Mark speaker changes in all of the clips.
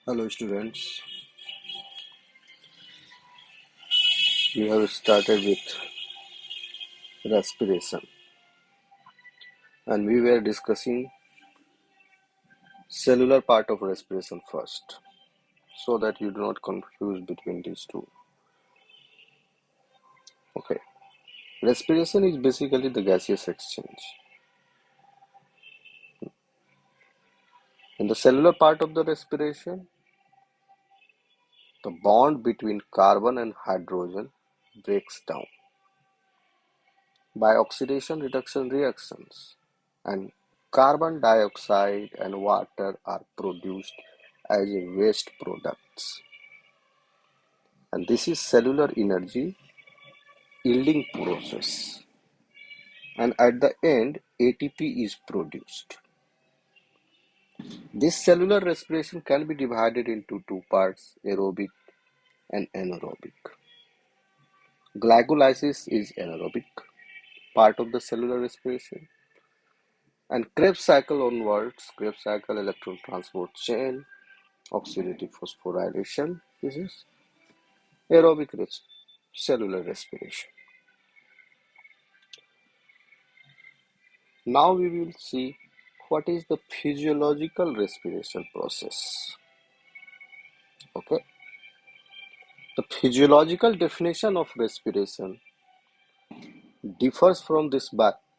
Speaker 1: Hello students, we have started with respiration and we were discussing cellular part of respiration first so that you do not confuse between these two. Okay, respiration is basically the gaseous exchange. In the cellular part of the respiration, the bond between carbon and hydrogen breaks down by oxidation reduction reactions and carbon dioxide and water are produced as a waste products. And this is cellular energy yielding process. And at the end, ATP is produced. This cellular respiration can be divided into two parts, aerobic and anaerobic. Glycolysis is anaerobic part of the cellular respiration. And Krebs cycle onwards, Krebs cycle electron transport chain, oxidative phosphorylation, this is aerobic cellular respiration. Now we will see what is the physiological respiration process. Okay, the physiological definition of respiration differs from this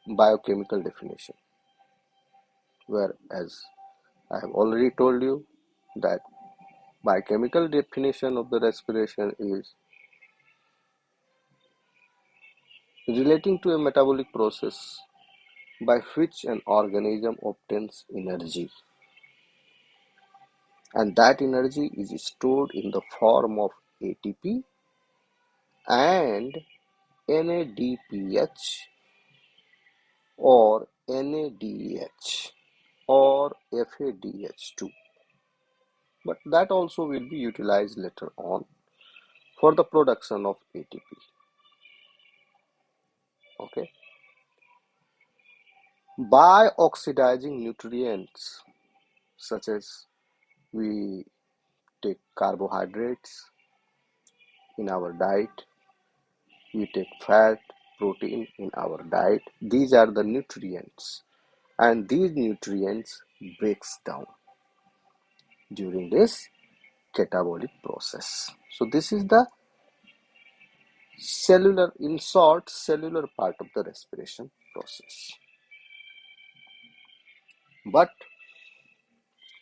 Speaker 1: biochemical definition, where as I have already told you that biochemical definition of the respiration is relating to a metabolic process by which an organism obtains energy, and that energy is stored in the form of ATP and NADPH or NADH or FADH2, but that also will be utilized later on for the production of ATP. Okay, by oxidizing nutrients such as we take carbohydrates in our diet, we take fat, protein in our diet. These are the nutrients, and these nutrients breaks down during this catabolic process. So this is the cellular, in short, cellular part of the respiration process. But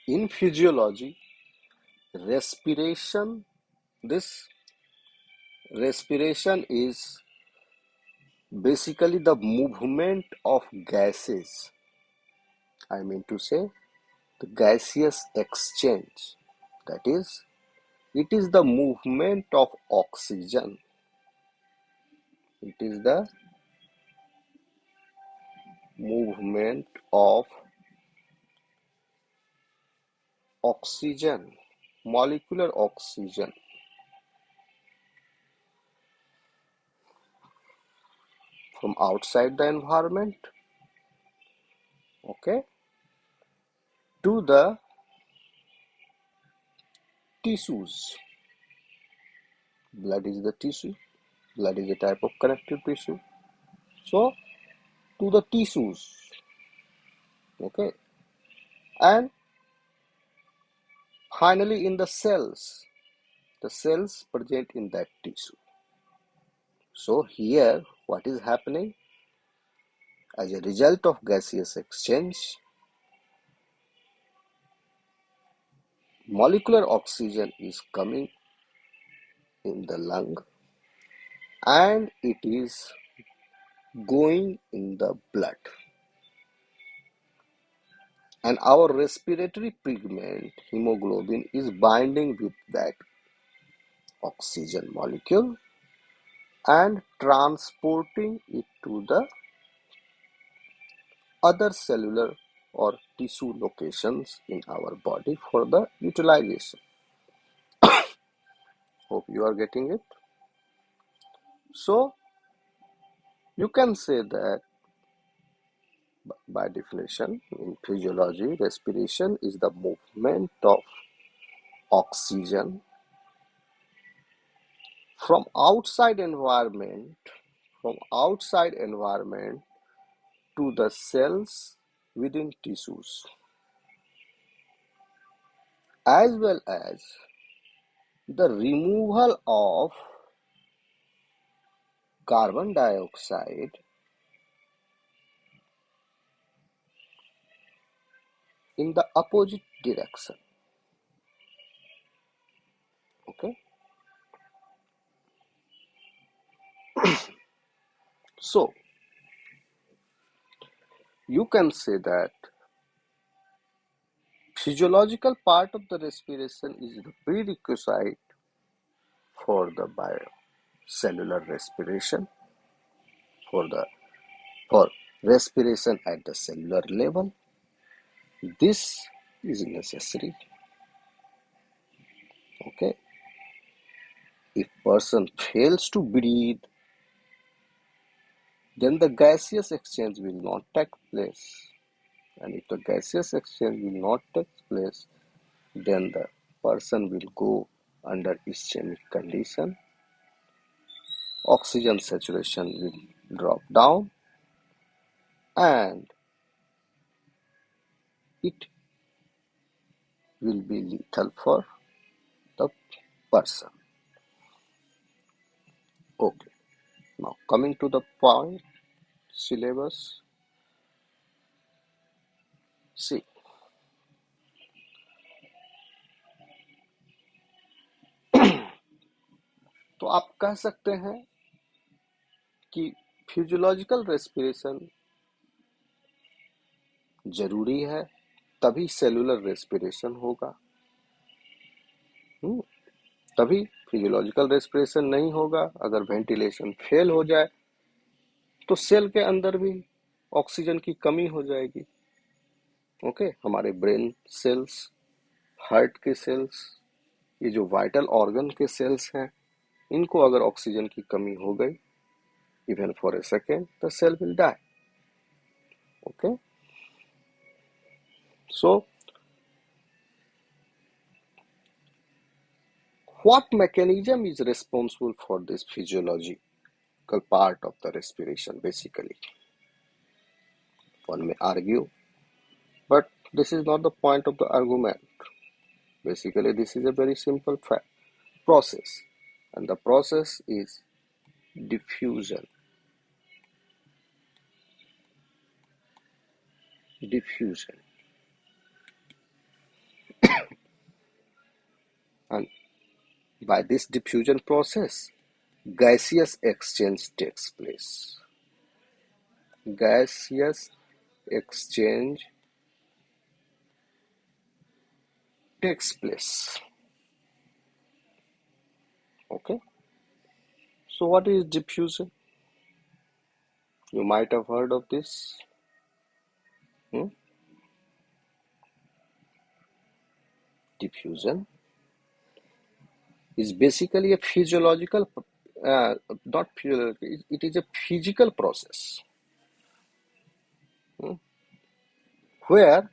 Speaker 1: in physiology, respiration, this respiration is basically the movement of gases. I mean to say the gaseous exchange. That is, it is the movement of oxygen. It is the movement of oxygen, molecular oxygen from outside the environment, okay, to the tissues. Blood is the tissue. Blood is a type of connective tissue. So, to the tissues, okay, and finally in the cells present in that tissue. So, here what is happening? As a result of gaseous exchange, molecular oxygen is coming in the lung and it is going in the blood, and our respiratory pigment hemoglobin is binding with that oxygen molecule and transporting it to the other cellular or tissue locations in our body for the utilization. Hope you are getting it. So you can say that by definition in physiology, respiration is the movement of oxygen from outside environment from outside environment to the cells within tissues, as well as the removal of carbon dioxide in the opposite direction. Okay, so you can say that physiological part of the respiration is the prerequisite for the biocellular respiration, for the for respiration at the cellular level. This is necessary. Okay, if person fails to breathe, then the gaseous exchange will not take place. And if the gaseous exchange will not take place, then the person will go under ischemic condition. Oxygen saturation will drop down and it will be lethal for the person. Okay, now coming to the point, syllabus. See, तो आप कह सकते हैं कि physiological respiration जरूरी है, तभी cellular respiration होगा। तभी फिजियोलॉजिकल रेस्पिरेशन नहीं होगा। अगर वेंटिलेशन फेल हो जाए तो सेल के अंदर भी ऑक्सीजन की कमी हो जाएगी। ओके, हमारे ब्रेन सेल्स, हार्ट के सेल्स, ये जो वाइटल ऑर्गन के सेल्स हैं, इनको अगर ऑक्सीजन की कमी हो गई, even for a second, the cell will die. Okay, so what mechanism is responsible for this physiological part of the respiration? Basically, one may argue, but this is not the point of the argument. Basically, this is a very simple process, and the process is diffusion. Diffusion, and by this diffusion process, gaseous exchange takes place. Gaseous exchange takes place. Okay, so what is diffusion? You might have heard of this. Hmm? Diffusion is basically a physiological, not physiological, it is a physical process where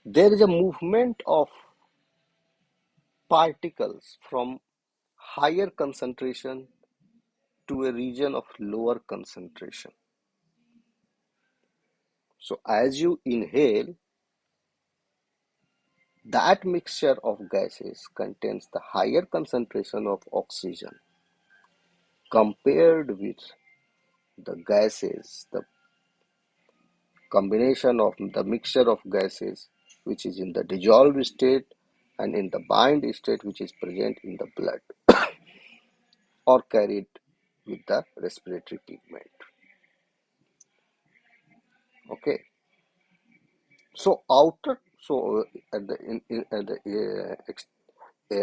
Speaker 1: there is a movement of particles from higher concentration to a region of lower concentration. So as you inhale, that mixture of gases contains the higher concentration of oxygen compared with the gases, the combination of the mixture of gases which is in the dissolved state and in the bind state which is present in the blood or carried with the respiratory pigment. Okay, so at the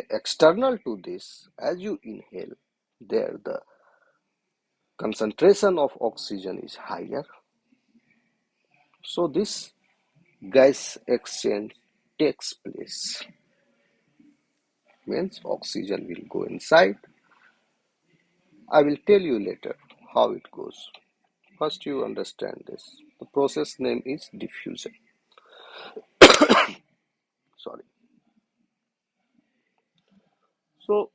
Speaker 1: external to this, as you inhale, there the concentration of oxygen is higher, so this gas exchange takes place, means oxygen will go inside. I will tell you later how it goes. First you understand this. The process name is diffusion. Sorry. So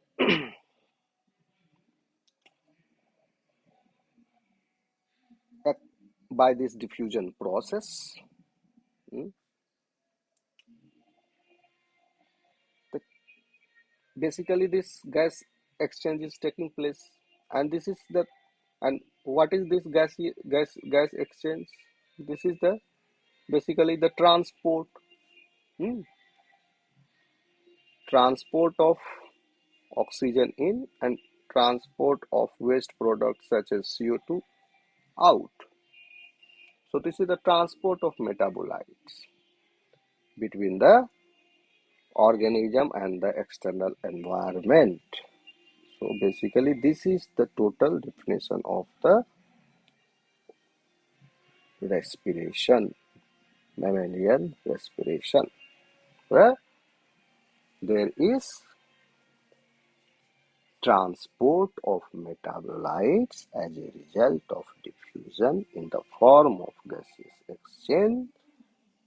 Speaker 1: by this diffusion process, mm, the, basically this gas exchange is taking place, and this is the and what is this gas exchange? This is the basically the mm, transport of oxygen in and transport of waste products such as CO2 out. So this is the transport of metabolites between the organism and the external environment. So basically this is the total definition of the respiration, mammalian respiration, where there is transport of metabolites as a result of diffusion in the form of gaseous exchange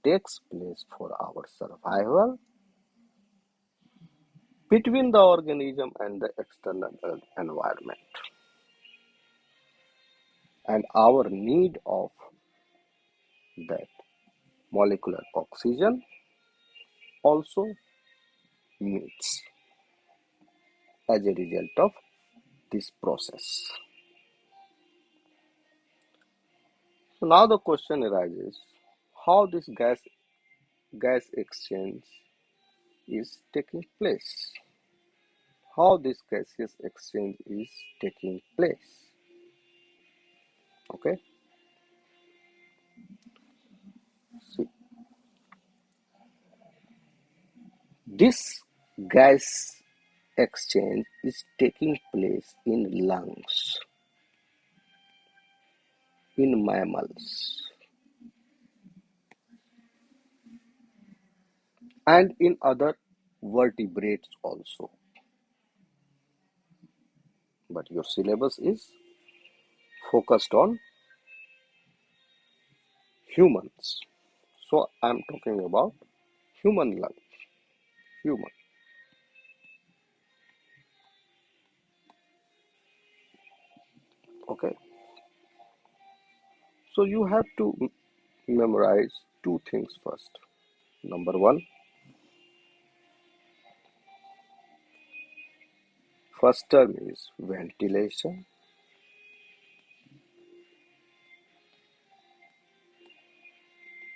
Speaker 1: takes place for our survival between the organism and the external environment, and our need of that molecular oxygen also meets as a result of this process. So now the question arises how this gas exchange is taking place. How this gaseous exchange is taking place. Okay. See, this gas exchange is taking place in lungs, in mammals, and in other vertebrates also. But your syllabus is focused on humans. So I'm talking about human lung. Human. Okay. So you have to memorize two things first. Number one, first term is ventilation,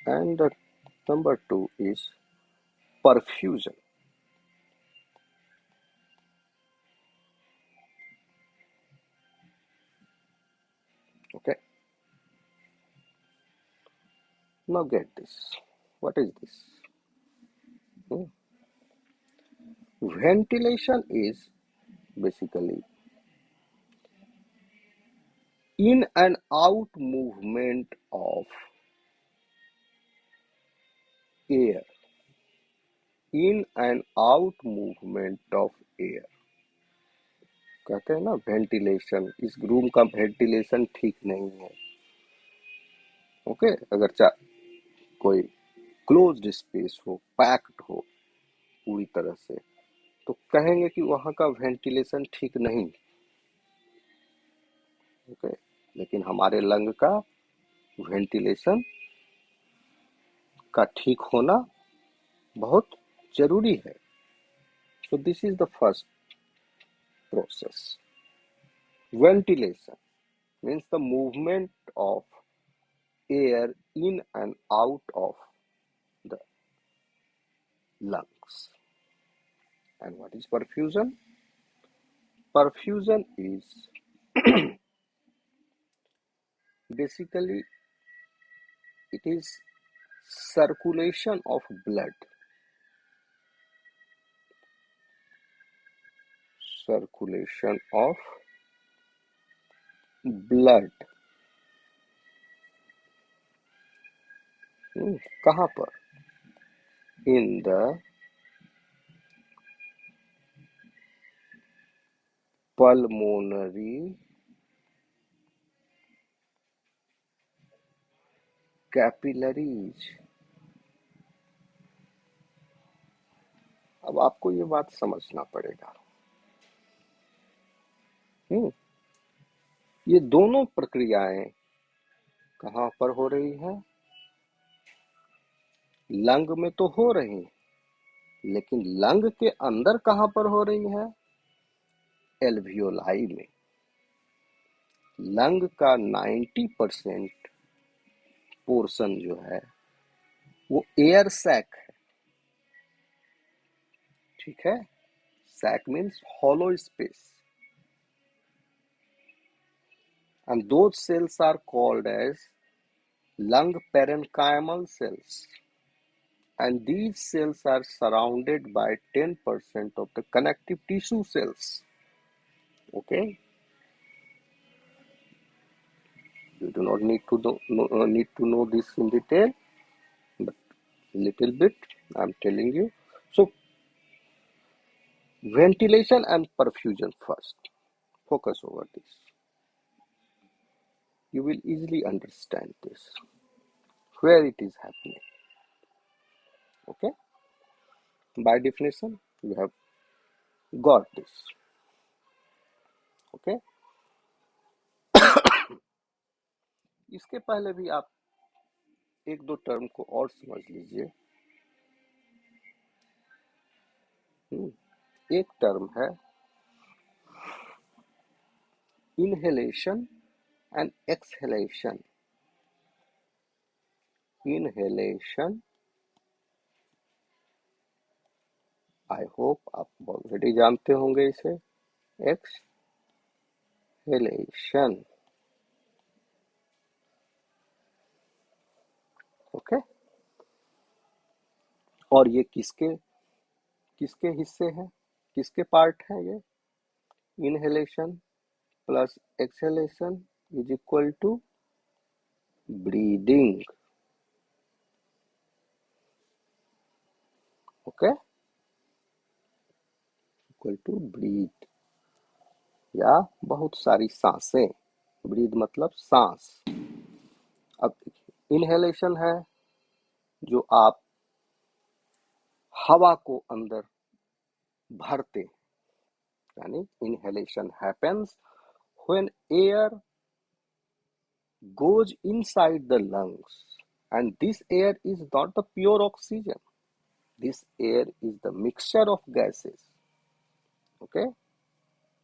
Speaker 1: and number two is perfusion. Okay. Now get this. What is this? Hmm. Ventilation is basically in and out movement of air. In and out movement of air. कहते हैं ना ventilation, इस room का ventilation ठीक नहीं है. Okay. अगर कोई क्लोज्ड स्पेस हो, पैक्ड हो पूरी तरह से, तो कहेंगे कि वहां का वेंटिलेशन ठीक नहीं. ओके. लेकिन हमारे लंग का वेंटिलेशन का ठीक होना बहुत जरूरी है. So this is the first process. Ventilation means the movement of air in and out of the lungs. And what is perfusion? Perfusion is basically it is circulation of blood. Circulation of blood. कहाँ पर? In the pulmonary capillaries. अब आपको ये बात समझना पड़ेगा. हम्म ये दोनों प्रक्रियाएं कहाँ पर हो रही है? लंग में तो हो रही है, लेकिन लंग के अंदर कहाँ पर हो रही है? एल्वियोलाई में। लंग का 90% पोर्शन जो है वो एयर सैक है। ठीक है, sac means hollow space, and those cells are called as lung parenchymal cells, and these cells are surrounded by 10% of the connective tissue cells. Okay, you do not need to know this in detail, but little bit I'm telling you. So ventilation and perfusion first. Focus over this. You will easily understand this, where it is happening. Okay, by definition you have got this. Okay, इसके पहले भी आप एक दो term को और समझ लीजिए। एक टर्म है inhalation and exhalation. Inhalation, I hope आप ऑलरेडी जानते होंगे इसे। Exhalation, okay. और ये किसके किसके हिस्से हैं, किसके पार्ट है ये? Inhalation plus exhalation is equal to breathing. Okay, equal to breath, या बहुत सारी सांसें। ब्रीथ मतलब सांस। अब इनहेलेशन है जो आप हवा को अंदर भरते, यानी inhalation happens when air goes inside the lungs, and this air is not the pure oxygen. This air is the mixture of gases. Okay,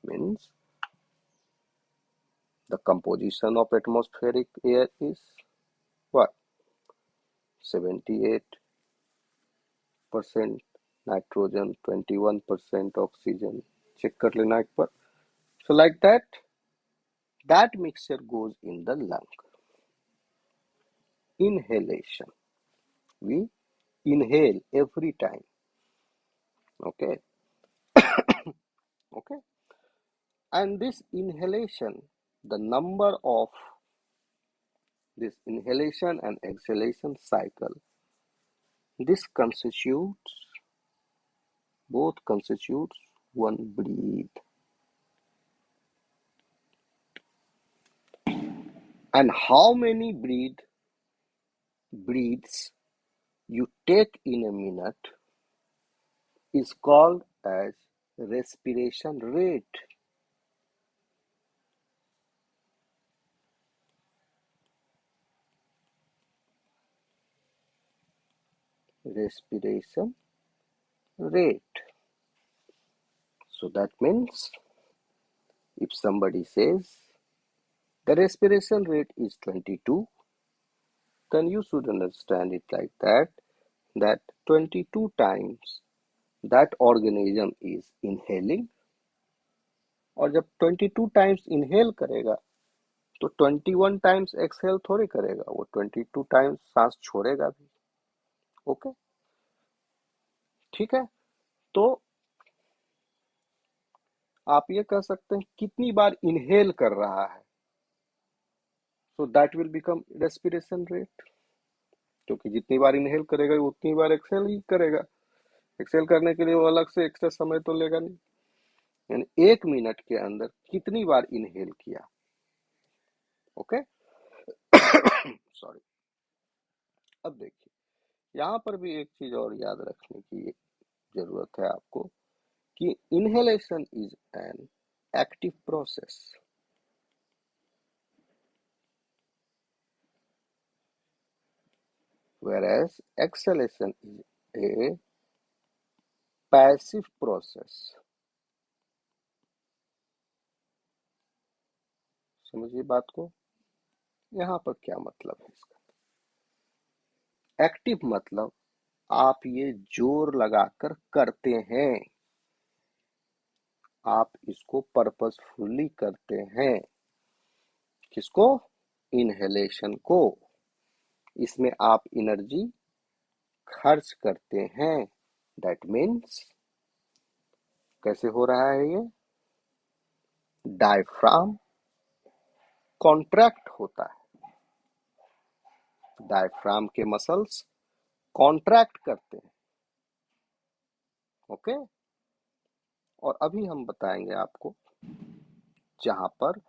Speaker 1: means the composition of atmospheric air is what? 78% nitrogen, 21% oxygen. Check कर लेना एक बार. So like that mixture goes in the lung. Inhalation, we inhale every time. Okay, okay. And this inhalation, the number of this inhalation and exhalation cycle, this constitutes, both constitutes one breath. And how many breaths you take in a minute is called as respiration rate. Respiration rate. So that means if somebody says the respiration rate is 22, then you should understand it like that 22 times that organism is inhaling, और जब 22 times inhale करेगा तो 21 times exhale थोड़ी करेगा, वो 22 times सांस छोड़ेगा भी। ओके, ठीक है। तो आप ये कह सकते हैं कितनी बार इनहेल कर रहा है, so that will become respiration rate, क्योंकि जितनी बार इनहेल करेगा उतनी बार एक्सहेल ही करेगा। एक्सहेल करने के लिए वो अलग से एक्स्ट्रा समय तो लेगा नहीं, यानी 1 मिनट के अंदर कितनी बार इनहेल किया। Okay, sorry. अब देखिए, यहाँ पर भी एक चीज और याद रखने की जरूरत है आपको कि inhalation is an active process, whereas exhalation is a passive process. समझिए बात को, यहाँ पर क्या मतलब है इसका। एक्टिव मतलब आप ये जोर लगाकर करते हैं, आप इसको पर्पसफुली करते हैं। किसको? इनहेलेशन को। इसमें आप एनर्जी खर्च करते हैं। दैट मीन्स कैसे हो रहा है ये? डायफ्राम कॉन्ट्रैक्ट होता है, डायफ्राम के मसल्स कॉन्ट्रैक्ट करते हैं। ओके, और अभी हम बताएंगे आपको जहां पर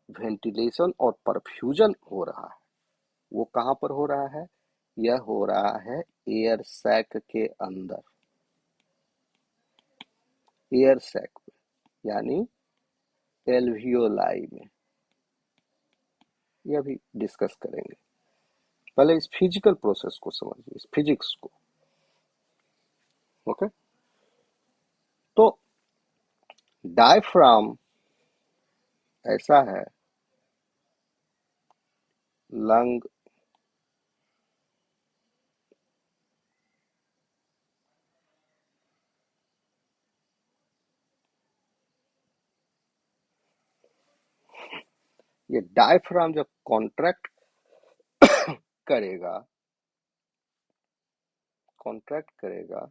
Speaker 1: वेंटिलेशन और परफ्यूजन हो रहा है, वो कहां पर हो रहा है? यह हो रहा है एयर सैक के अंदर, एयर सैक में, यानी एल्वियोलाई में। यह भी डिस्कस करेंगे। पहले इस फिजिकल प्रोसेस को समझिए, इस फिजिक्स को। ओके, तो डायफ्राम ऐसा है, लंग ये डायफ्राम जब कॉन्ट्रैक्ट करेगा, कॉन्ट्रैक्ट करेगा,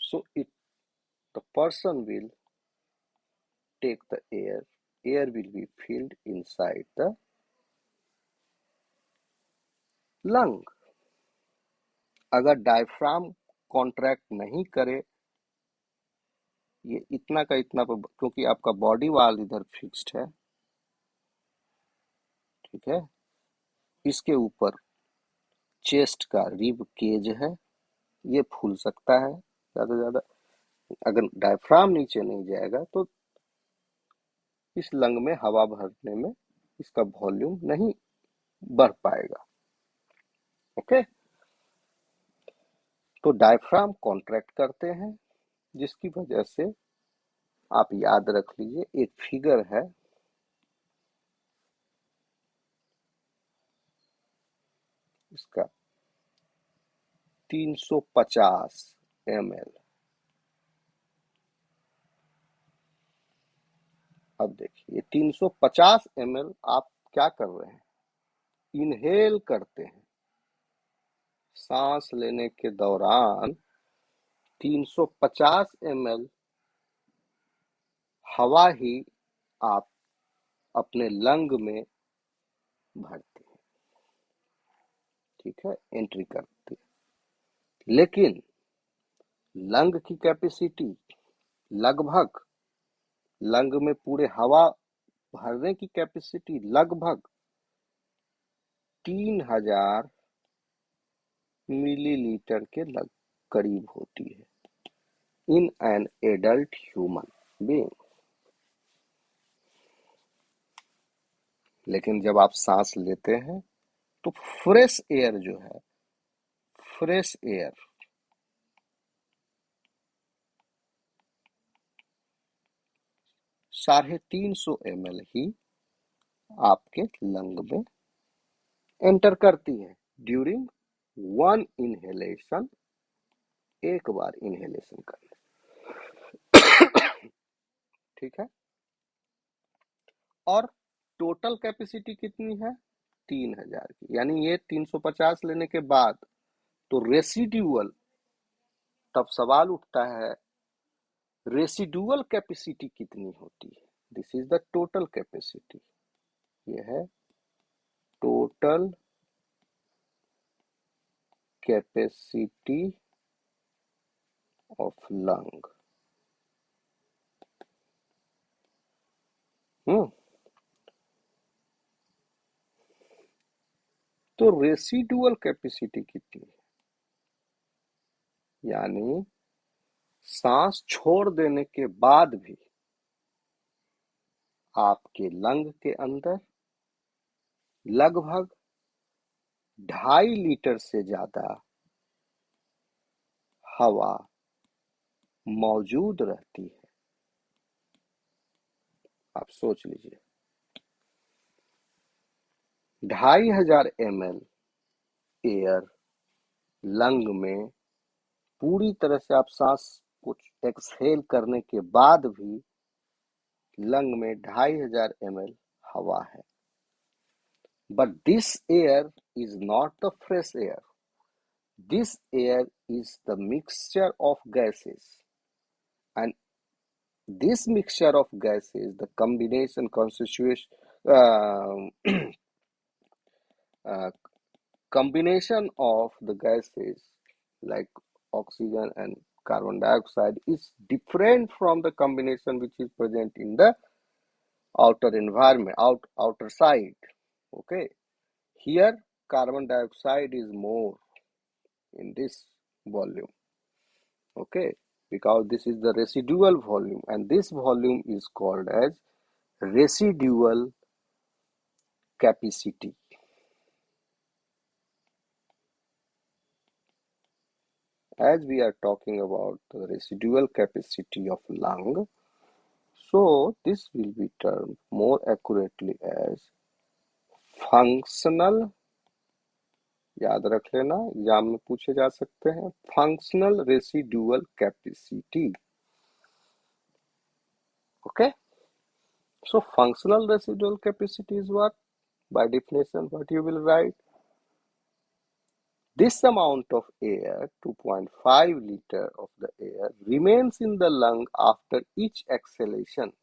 Speaker 1: so it the person will take the air will be filled inside the lung। अगर डायफ्राम कॉन्ट्रैक्ट नहीं करे, ये इतना का इतना पर, क्योंकि आपका बॉडी वाल इधर फिक्स्ड है, ठीक है, इसके ऊपर चेस्ट का रिब केज है, ये फूल सकता है ज्यादा से ज्यादा। अगर डायफ्राम नीचे नहीं जाएगा तो इस लंग में हवा भरने में इसका वॉल्यूम नहीं बढ़ पाएगा। ओके, तो डायफ्राम कॉन्ट्रैक्ट करते हैं, जिसकी वजह से आप याद रख लीजिए, एक फिगर है, इसका 350 ml। अब देखिए 350 ml आप क्या कर रहे हैं? इनहेल करते हैं। सांस लेने के दौरान 350 ml हवा ही आप अपने लंग में भरते हैं, ठीक है, एंट्री करते हैं। लेकिन लंग की कैपेसिटी लगभग, लंग में पूरे हवा भरने की कैपेसिटी लगभग 3000 मिलीलीटर के करीब होती है in an adult human being. लेकिन जब आप सांस लेते हैं तो फ्रेश एयर जो है, फ्रेश एयर 350 ml ही आपके लंग में एंटर करती है ड्यूरिंग वन इनहेलेशन, एक बार इनहेलेशन करने, ठीक है। और टोटल कैपेसिटी कितनी है? 3000 की, यानी ये 350 लेने के बाद तो रेसिड्यूअल, तब सवाल उठता है रेसिडुअल कैपेसिटी कितनी होती है? This is the total capacity, ये है टोटल कैपेसिटी ऑफ लंग। तो रेसिडुअल कैपेसिटी कितनी है? यानी सांस छोड़ देने के बाद भी आपके लंग के अंदर लगभग 2.5 लीटर से ज्यादा हवा मौजूद रहती है। आप सोच लीजिए, 2500 ml एयर लंग में, पूरी तरह से आप सांस को एक्सहेल करने के बाद भी लंग में 2500 ml हवा है। But this air is not the fresh air, this air is the mixture of gases, and this mixture of gases, the combination constitutes uh, combination of the gases like oxygen and carbon dioxide is different from the combination which is present in the outer environment, outer side. Okay, here carbon dioxide is more in this volume. Okay, because this is the residual volume, and this volume is called as residual capacity. As we are talking about the residual capacity of lung, so this will be termed more accurately as functional, याद रख लेना, exam में पूछे जा सकते हैं, functional residual capacity. Okay, so functional residual capacity is what? By definition, what you will write? This amount of air, 2.5 liter of the air, remains in the lung after each exhalation,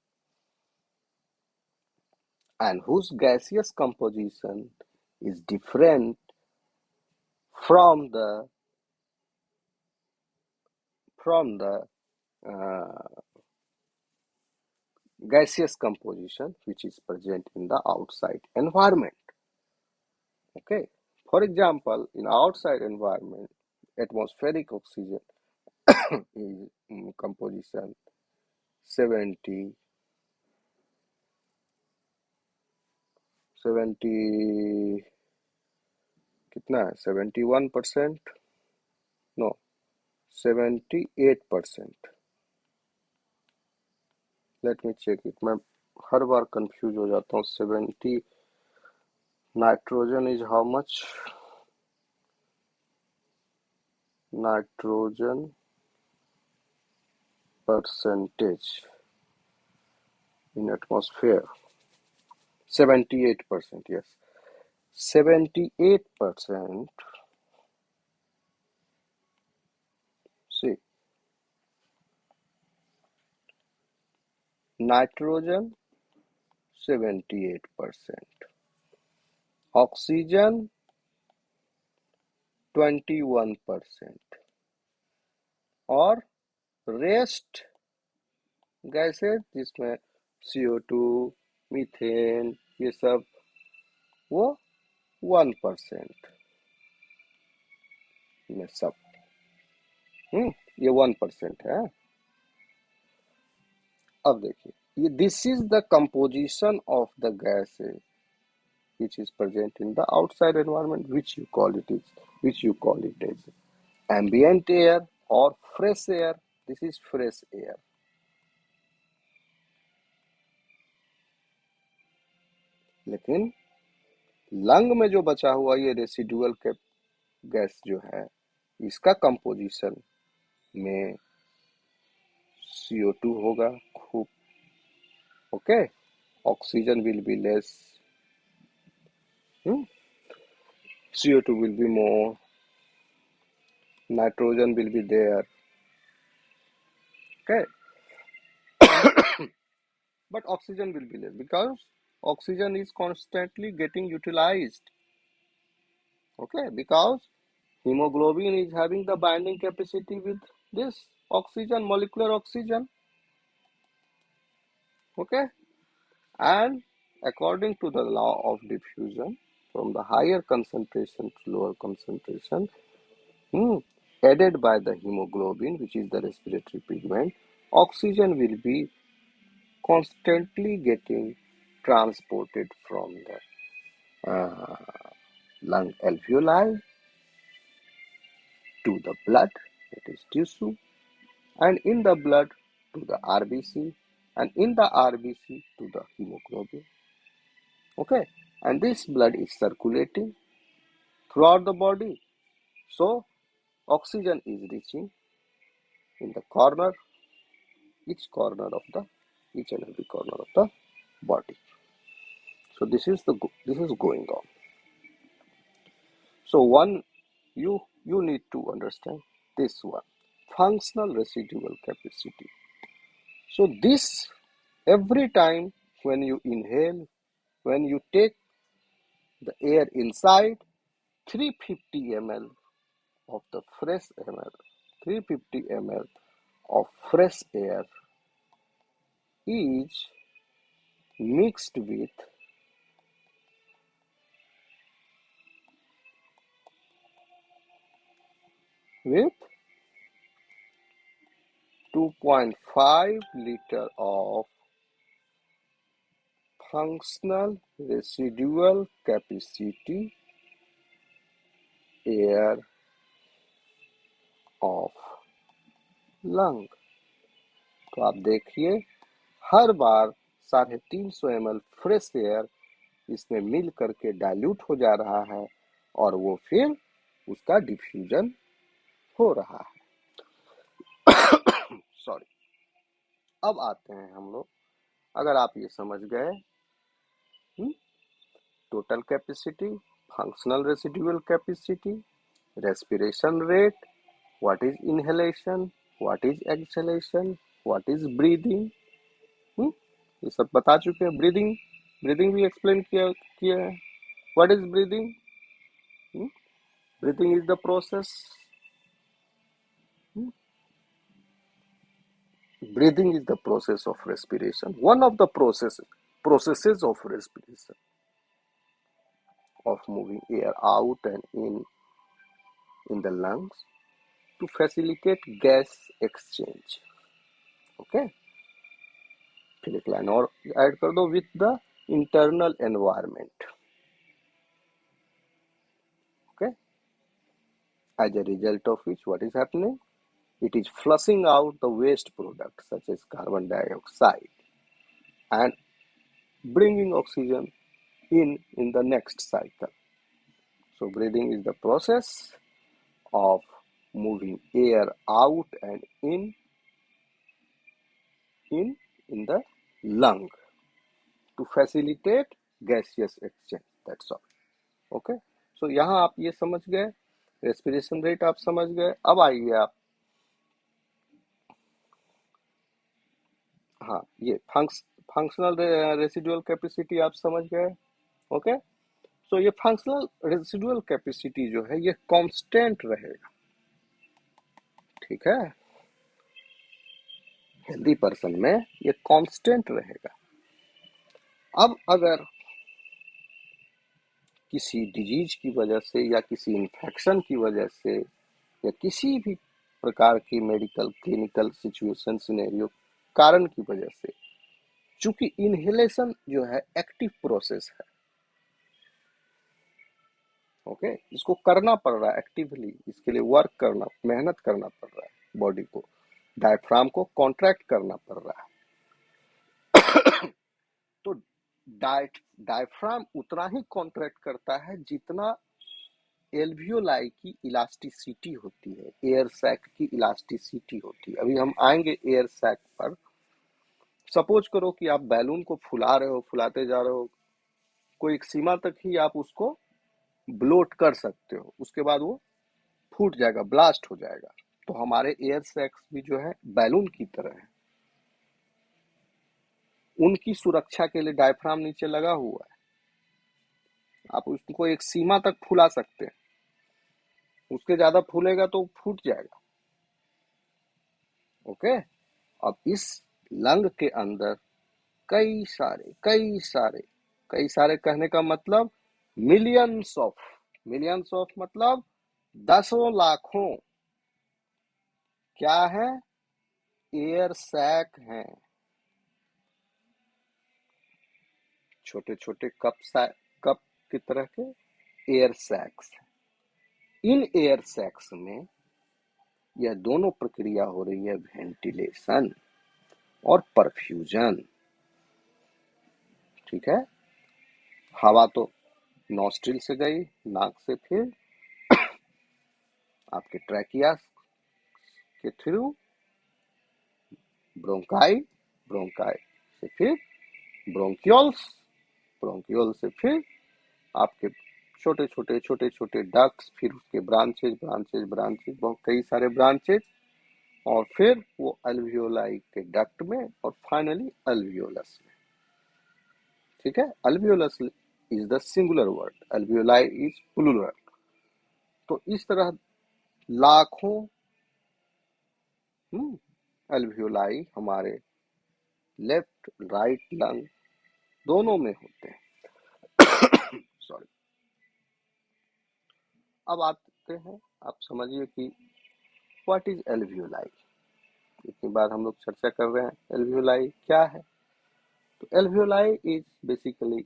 Speaker 1: and whose gaseous composition is different from the uh, gaseous composition which is present in the outside environment. Okay, for example, in outside environment, atmospheric oxygen is composition 70 कितना है, 71%, no 78%। Let me check it, मैं हर बार confuse हो जाता हूँ। 70 nitrogen is how much? Nitrogen percentage in atmosphere 78%, yes, 78%। see, nitrogen 78%, oxygen 21%, और rest gases जिसमें CO2, मीथेन, ये सब, वो 1% में सब। ये 1% है। अब देखिए, ये this is the composition of the gases which is present in the outside environment, which you call it as ambient air or fresh air. This is fresh air. लेकिन लंग में जो बचा हुआ ये रेसिडुअल गैस जो है, इसका composition में CO2 होगा खूब। Okay, oxygen will be less, CO2 will be more, nitrogen will be there. Okay, but oxygen will be less because oxygen is constantly getting utilized. Okay, because hemoglobin is having the binding capacity with this oxygen, molecular oxygen. Okay, and according to the law of diffusion, from the higher concentration to lower concentration, aided by the hemoglobin, which is the respiratory pigment, oxygen will be constantly getting transported from the lung alveoli to the blood, that is tissue, and in the blood to the RBC, and in the RBC to the hemoglobin. Okay, and this blood is circulating throughout the body. So oxygen is reaching in the corner, each and every corner of the body. So this is going on. So you need to understand this one, functional residual capacity. So this, every time when you inhale, when you take the air inside, 350 ml of the fresh ml, 350 ml of fresh air is mixed with 2.5 liter of functional residual capacity air of lung. तो आप देखिए, हर बार 350 ml fresh air इसमें मिल करके dilute हो जा रहा है और वो फिर उसका डिफ्यूजन हो रहा है। सॉरी। अब आते हैं हम लोग, अगर आप ये समझ गए total capacity, functional residual capacity, respiration rate, what is inhalation, what is exhalation, what is breathing, ये सब बता चुके हैं। ब्रीदिंग भी एक्सप्लेन किया है। What is breathing? Breathing is the process, breathing is the process of respiration, one of the processes of respiration, of moving air out and in the lungs to facilitate gas exchange. Okay, फिर एक line और add कर दो, with the internal environment. Okay, as a result of which what is happening, it is flushing out the waste products such as carbon dioxide and bringing oxygen in the next cycle. So breathing is the process of moving air out and in the lung to facilitate gaseous exchange. That's all. Okay. So यहाँ आप ये समझ गए, respiration rate आप समझ गए. अब आइए आप, हाँ, ये फंक्शनल रेसिडुअल कैपेसिटी आप समझ गए. ओके. सो ये फंक्शनल रेसिडुअल कैपेसिटी जो है ये कांस्टेंट रहेगा. ठीक है, हेल्दी पर्सन में ये कांस्टेंट रहेगा. अब अगर किसी डिजीज की वजह से या किसी इन्फेक्शन की वजह से या किसी भी प्रकार की मेडिकल क्लिनिकल सिचुएशन सिनेरियो कारण की वजह से, चूंकि इनहेलेशन जो है एक्टिव प्रोसेस है, ओके, इसको करना पड़ रहा है एक्टिवली, इसके लिए वर्क करना, मेहनत करना पड़ रहा है, बॉडी को, डायफ्राम को कॉन्ट्रैक्ट करना पड़ रहा है. तो डायफ्राम उतना ही कॉन्ट्रैक्ट करता है जितना एल्वियोलाई की इलास्टिसिटी होती है, एयर सैक की इलास्टिसिटी होती है. अभी हम आएंगे एयर सैक पर. सपोज करो कि आप बैलून को फुला रहे हो, फुलाते जा रहे हो, कोई एक सीमा तक ही आप उसको ब्लोट कर सकते हो, उसके बाद वो फूट जाएगा, ब्लास्ट हो जाएगा. तो हमारे एयर सैक्स भी जो है बैलून की तरह है, उनकी सुरक्षा के लिए डायफ्राम नीचे लगा हुआ है. आप उसको एक सीमा तक फुला सकते हैं, उसके ज्यादा फूलेगा तो फूट जाएगा. ओके. अब इस लंग के अंदर कई सारे कहने का मतलब मिलियंस ऑफ मतलब दसों लाखों क्या है? एयर सैक हैं। छोटे छोटे कप की तरह के air sacs. In air sacs में यह दोनों प्रक्रिया हो रही है, वेंटिलेशन और परफ्यूजन। ठीक है। हवा तो नॉस्ट्रिल से गई, नाक से, फिर आपके ट्रैकिया के थ्रू ब्रोंकाई, ब्रोंकाई से फिर ब्रोंक्यूल्स, ब्रोंक्यूल से फिर आपके छोटे छोटे डक्स, फिर उसके ब्रांचेज ब्रांचेज ब्रांचेज, बहुत कई सारे ब्रांचेज, और फिर वो अल्वियोलाई के डक्ट में, और फाइनली अल्वियोलस में। ठीक है। Alveolus is the singular word, alveoli is plural. तो इस तरह लाखों अल्वियोलाई हमारे लेफ्ट राइट लंग दोनों में होते हैं। सॉरी। अब आते हैं, आप समझिए कि व्हाट इज एल्वियोलाई। इतनी बार हम लोग चर्चा कर रहे हैं, एल्वियोलाई क्या है। तो एल्वियोलाई इज बेसिकली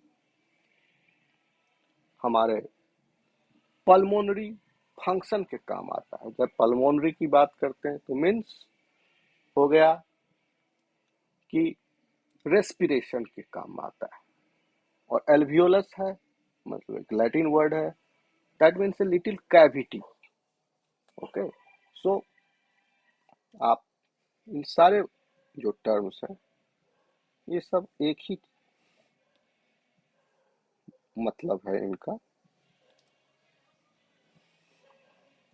Speaker 1: हमारे पल्मोनरी फंक्शन के काम आता है। जब पल्मोनरी की बात करते हैं तो मीन्स हो गया कि रेस्पिरेशन के काम आता है। और एल्वियोलस है, मतलब एक लैटिन वर्ड है, that means a little cavity. Okay. So आप इन सारे जो टर्म्स हैं, ये सब एक ही मतलब है इनका।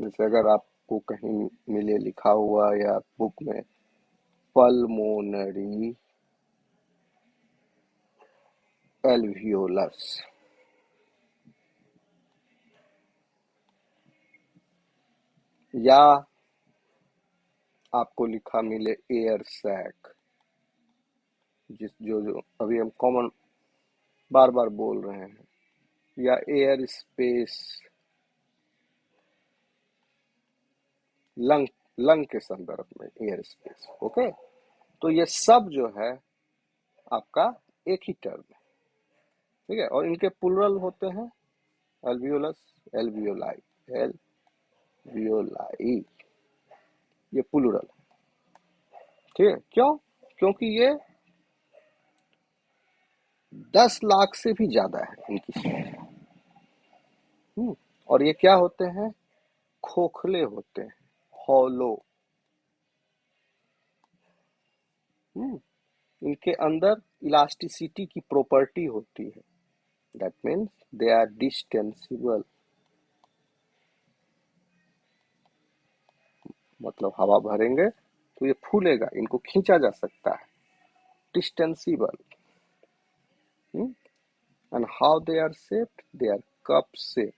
Speaker 1: जैसे अगर आपको कहीं मिले लिखा हुआ या बुक में पल्मोनरी एल्वियोलस, या आपको लिखा मिले एयर सैक, जिस जो जो अभी हम कॉमन बार बार बोल रहे हैं, या एयर स्पेस, लंग, लंग के संदर्भ में एयर स्पेस। ओके। तो ये सब जो है आपका एक ही टर्म है। ठीक है। और इनके प्लुरल होते हैं अल्वियोलस, एल्वियोलाई, एल्वियोलाई, ये प्लुरल। ठीक है। क्यों? क्योंकि ये 10 लाख से भी ज्यादा है इनकी संख्या। और ये क्या होते हैं? खोखले होते हैं, हॉलो। इनके अंदर इलास्टिसिटी की प्रॉपर्टी होती है, दैट मीन्स दे आर डिस्टेंसिबल। मतलब हवा भरेंगे तो ये फूलेगा, इनको खींचा जा सकता है, distensible. And how they are shaped? They are cup shaped.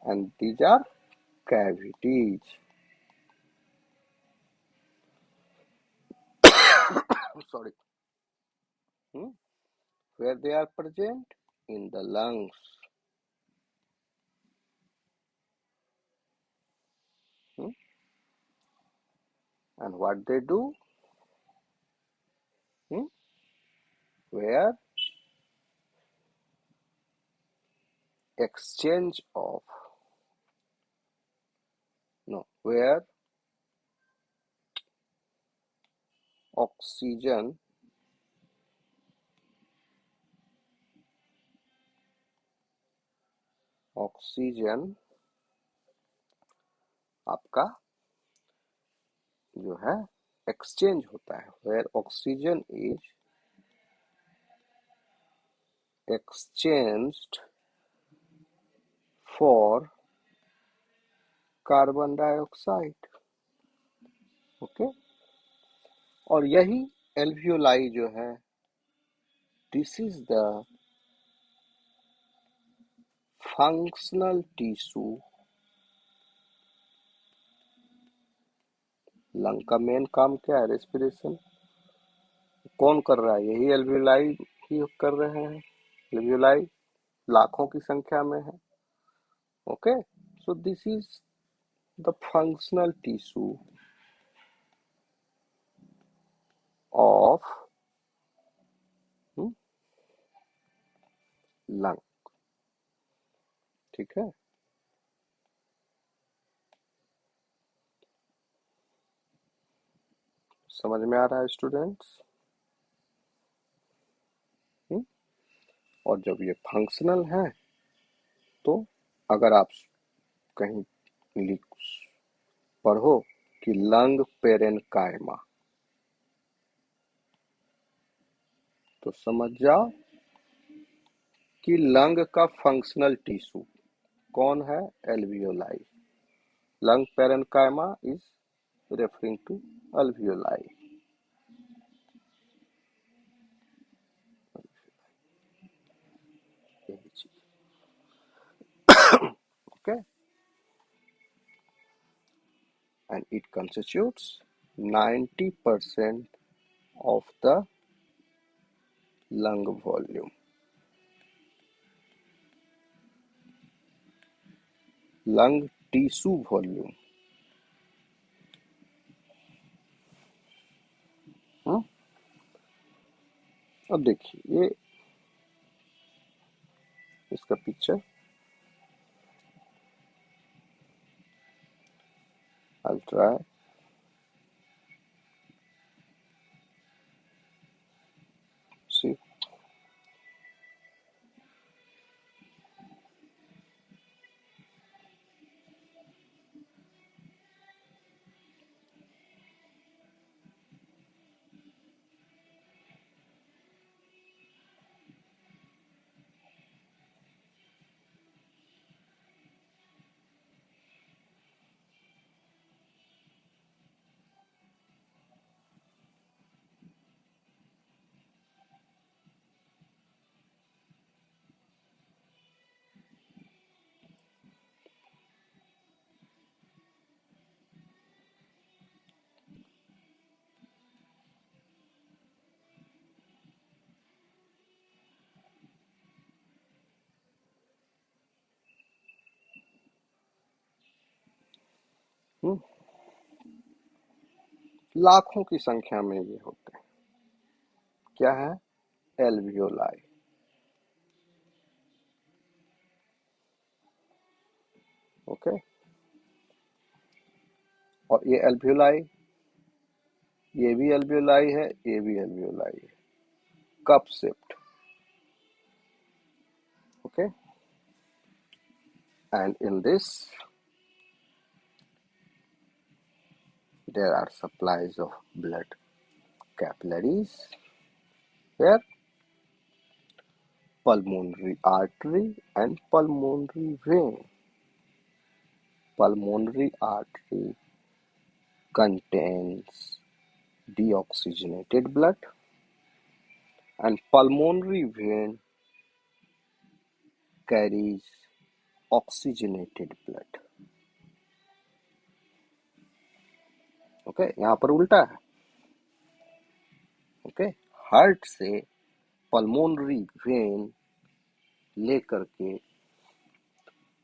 Speaker 1: And these are cavities. Sorry. Where they are present? In the lungs. And what they do? Where exchange of, no, where oxygen आपका जो है exchange होता है, where oxygen is exchanged for carbon dioxide. Okay. और यही alveoli जो है, this is the functional tissue. Lung का मेन काम क्या है? रेस्पिरेशन। कौन कर रहा है? यही एल्वियोलाई ही कर रहे हैं। एल्वियोलाई लाखों की संख्या में है। Okay, so this is the functional tissue of lung. ठीक है, समझ में आ रहा है स्टूडेंट्स? और जब ये फंक्शनल है तो अगर आप कहीं लिख पढ़ो कि लंग पेरेन्काइमा, तो समझ जाओ कि लंग का फंक्शनल टिश्यू कौन है? Alveoli. Lung parenchyma is referring to alveoli। यही चीज, okay, and it constitutes 90% of the lung volume। Lung tissue volume. अब देखिए ये इसका पिक्चर, अल्ट्रा, सी, लाखों की संख्या में ये होते हैं। क्या है? एल्वियोलाई। ओके, और ये एल्वियोलाई, ये भी एल्वियोलाई है, ये भी एल्वियोलाई है, cup shaped. Okay, and in this there are supplies of blood capillaries where pulmonary artery and pulmonary vein. Pulmonary artery contains deoxygenated blood and pulmonary vein carries oxygenated blood। Okay, यहाँ पर उल्टा है। Okay, heart से pulmonary vein लेकर के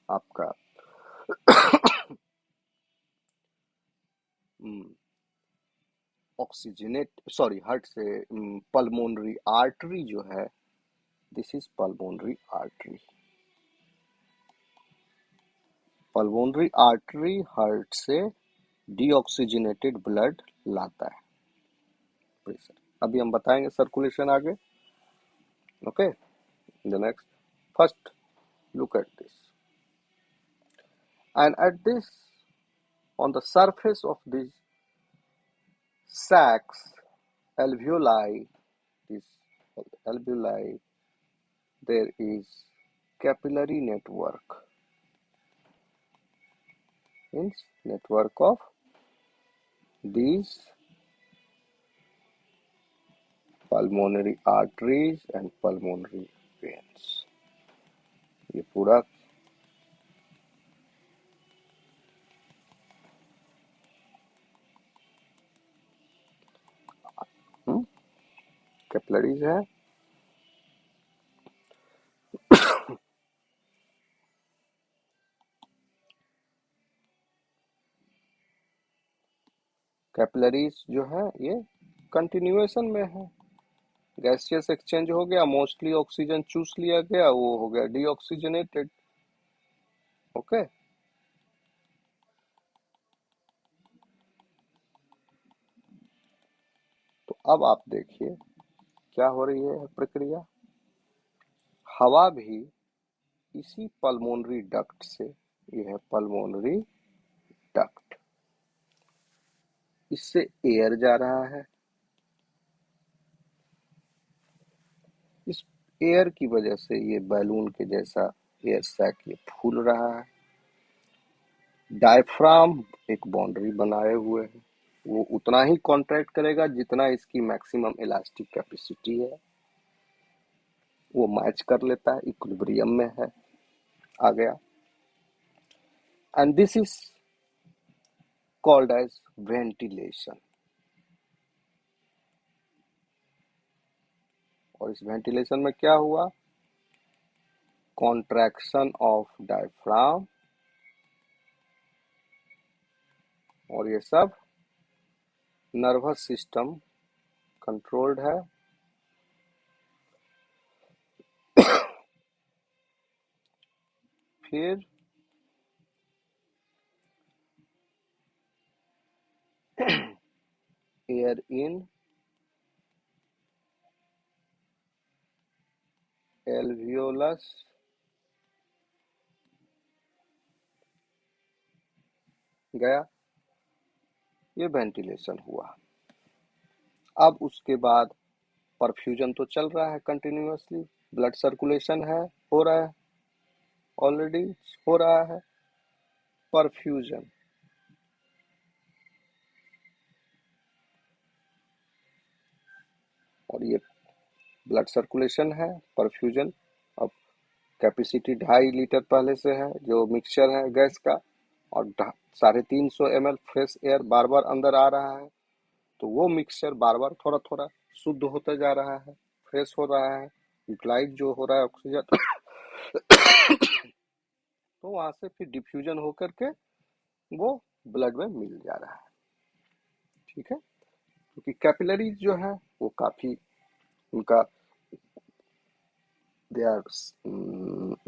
Speaker 1: आपका oxygenate, sorry, heart से pulmonary artery जो है, this is pulmonary artery. Pulmonary artery heart से डीऑक्सीजनेटेड ब्लड लाता है। प्रेशर अभी हम बताएंगे, सर्कुलेशन आगे। Okay, the next, first look at this, and at this, on the surface of these sacs, alveoli, this alveoli, there is capillary network, means network of these pulmonary arteries and pulmonary veins। ये पूरा capillaries है। Capillaries जो है ये continuation में है, gaseous exchange हो गया, मोस्टली ऑक्सीजन चूस लिया गया, वो हो गया डीऑक्सीजनेटेड। ओके, तो अब आप देखिए क्या हो रही है प्रक्रिया। हवा भी इसी पल्मोनरी डक्ट से, ये है पल्मोनरी डक्ट, इससे एयर जा रहा है। इस एयर की वजह से ये बैलून के जैसा एयर सैक ये फूल रहा है। डायफ्राम एक बाउंड्री बनाए हुए है, वो उतना ही कॉन्ट्रैक्ट करेगा जितना इसकी मैक्सिमम इलास्टिक कैपेसिटी है, वो मैच कर लेता है, इक्विलिब्रियम में है, आ गया। And this is called as ventilation. और इस वेंटिलेशन में क्या हुआ, कॉन्ट्रैक्शन ऑफ डायफ्राम, और ये सब नर्वस सिस्टम कंट्रोल्ड है। फिर एयर इन, एल्वियोलस, गया, ये वेंटिलेशन हुआ। अब उसके बाद परफ्यूजन तो चल रहा है कंटिन्यूअसली, ब्लड सर्कुलेशन है, हो रहा है, ऑलरेडी हो रहा है परफ्यूजन। और ये ब्लड सर्कुलेशन है, परफ्यूजन। अब कैपेसिटी 2.5 लीटर पहले से है, जो मिक्सचर है गैस का, और 350 ml फ्रेश एयर बार बार अंदर आ रहा है, तो वो मिक्सचर बार बार थोड़ा थोड़ा शुद्ध होता जा रहा है, फ्रेश हो रहा है, यूटिलाइज जो हो रहा है ऑक्सीजन। तो वहां से फिर डिफ्यूजन होकर के वो ब्लड में मिल जा रहा है। ठीक है, क्योंकि कैपिलरीज जो है वो काफी, उनका they are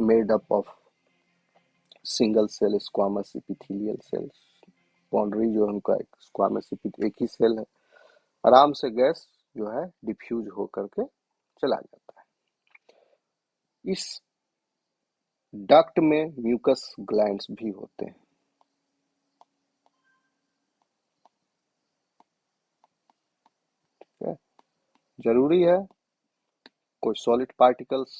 Speaker 1: made up of single cell squamous epithelial cells. Boundary जो है उनका एक स्क्वामस एक ही सेल है, आराम से गैस जो है डिफ्यूज होकर के चला जाता है। इस डक्ट में म्यूकस ग्लैंड्स भी होते हैं। ठीक है? जरूरी है, कोई सॉलिड पार्टिकल्स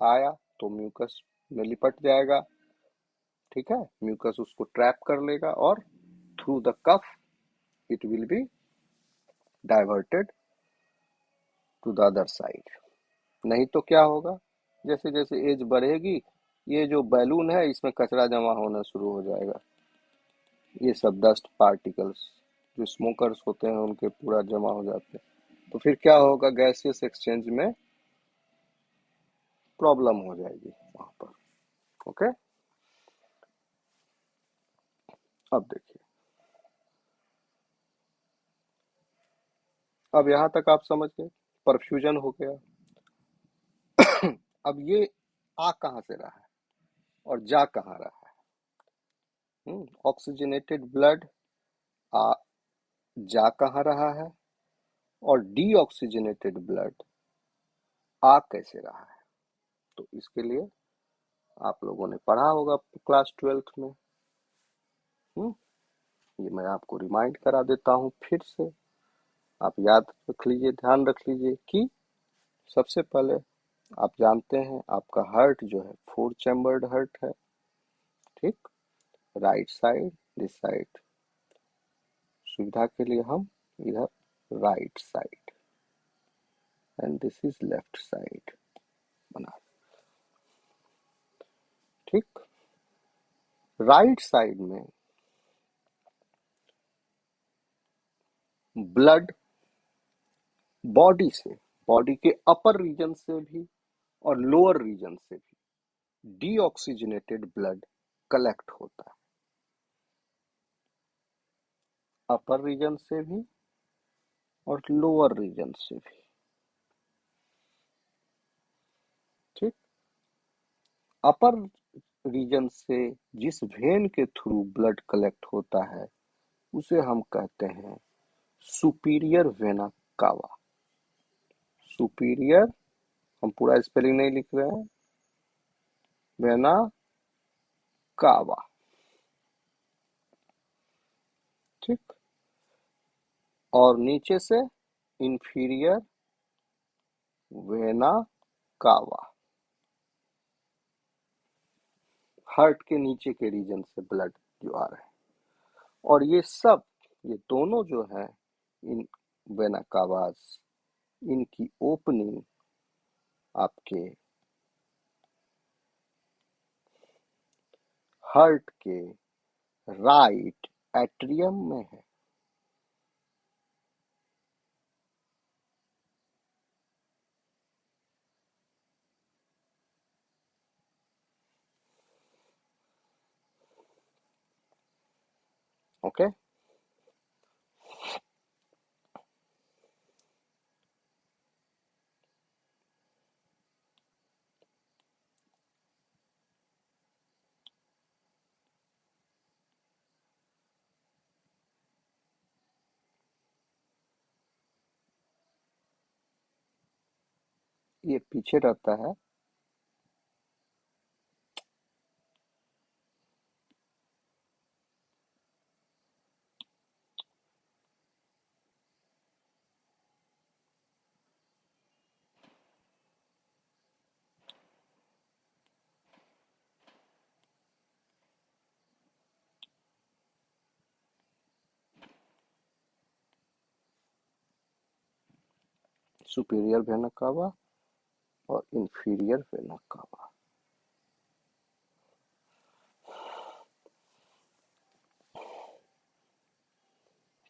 Speaker 1: आया तो म्यूकस में लिपट जाएगा। ठीक है, म्यूकस उसको ट्रैप कर लेगा और through the cough it will be diverted to the other side. नहीं तो क्या होगा, जैसे जैसे एज बढ़ेगी, ये जो बैलून है इसमें कचरा जमा होना शुरू हो जाएगा, ये सब डस्ट पार्टिकल्स जो स्मोकर्स होते हैं उनके पूरा जमा हो जाते हैं, तो फिर क्या होगा, गैसियस एक्सचेंज में प्रॉब्लम हो जाएगी वहां पर। ओके, अब देखिए, अब यहां तक आप समझ गए, परफ्यूजन हो गया। अब ये आ कहां से रहा है और जा कहां रहा है। ऑक्सीजनेटेड ब्लड आ जा कहां रहा है, और डीऑक्सीजनेटेड ब्लड आ कैसे रहा है। तो इसके लिए आप लोगों ने पढ़ा होगा क्लास 12th में। हम्म ये मैं आपको रिमाइंड करा देता हूँ फिर से, आप याद रख लीजिए, ध्यान रख लीजिए कि सबसे पहले आप जानते हैं आपका हार्ट जो है 4 चैम्बर्ड हार्ट है। ठीक, राइट साइड, दिस साइड, सुविधा के लिए हम इधर right side and this is left side बना। ठीक, राइट साइड में ब्लड बॉडी से, बॉडी के अपर रीजन से भी और लोअर रीजन से भी डीऑक्सीजनेटेड ब्लड कलेक्ट होता है। अपर रीजन से भी और लोअर रीजन से भी। ठीक। अपर रीजन से जिस वेन के थ्रू ब्लड कलेक्ट होता है उसे हम कहते हैं सुपीरियर वेना कावा। सुपीरियर, हम पूरा स्पेलिंग नहीं लिख रहे हैं, वेना कावा। ठीक। और नीचे से इंफीरियर वेना कावा, हार्ट के नीचे के रीजन से ब्लड जो आ रहे हैं। और ये सब, ये दोनों जो है इन वेना कावास, इनकी ओपनिंग आपके हार्ट के राइट एट्रियम में है। ओके। ये पीछे रहता है। सुपीरियर वेना कावा और इंफीरियर वेना कावा।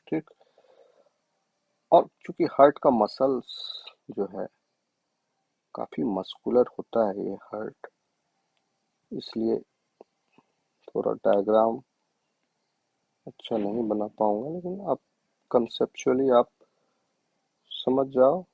Speaker 1: ठीक। और चूंकि हार्ट का मसल्स जो है काफी मस्कुलर होता है ये हार्ट, इसलिए थोड़ा डायग्राम अच्छा नहीं बना पाऊंगा, लेकिन आप कंसेप्चुअली आप समझ जाओ।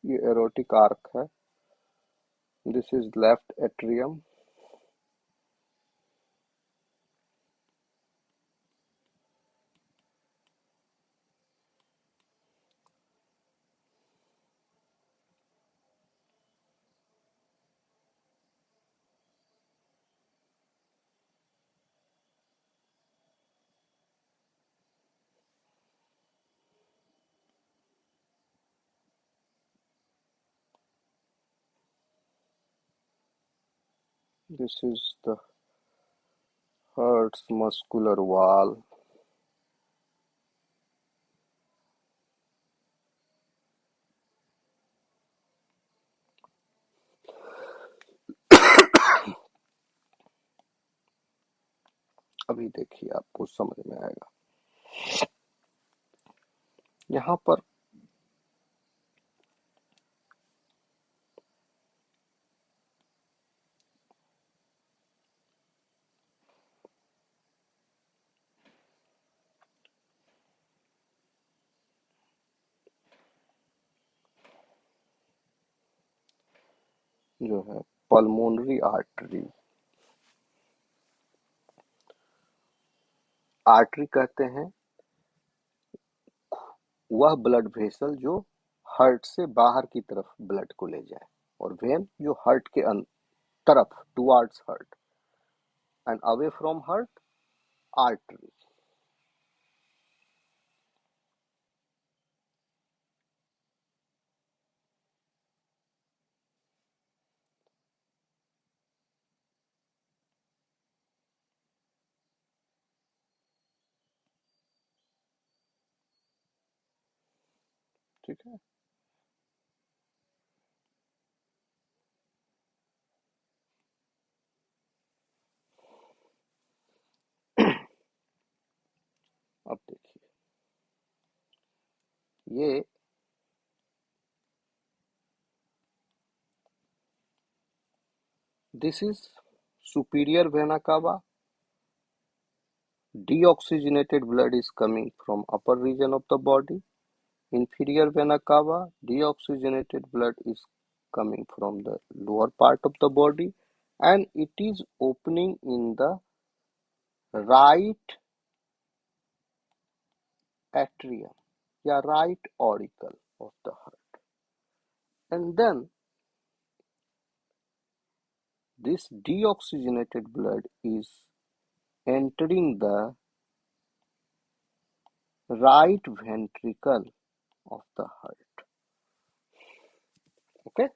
Speaker 1: ये एरोटिक आर्क है। This is left atrium. This is the hearts muscular wall. अभी देखिए आपको समझ में आएगा। यहाँ पर जो है पल्मोनरी आर्टरी। आर्टरी कहते हैं वह ब्लड वेसल जो हार्ट से बाहर की तरफ ब्लड को ले जाए, और वेन जो हार्ट के तरफ, towards heart, and away from heart, artery. ठीक है। अब देखिए, ये this is superior vena cava. Deoxygenated blood is coming from upper region of the body. Inferior vena cava, deoxygenated blood is coming from the lower part of the body, and it is opening in the right atrium, yeah, right auricle of the heart. And then this deoxygenated blood is entering the right ventricle of the heart. Okay,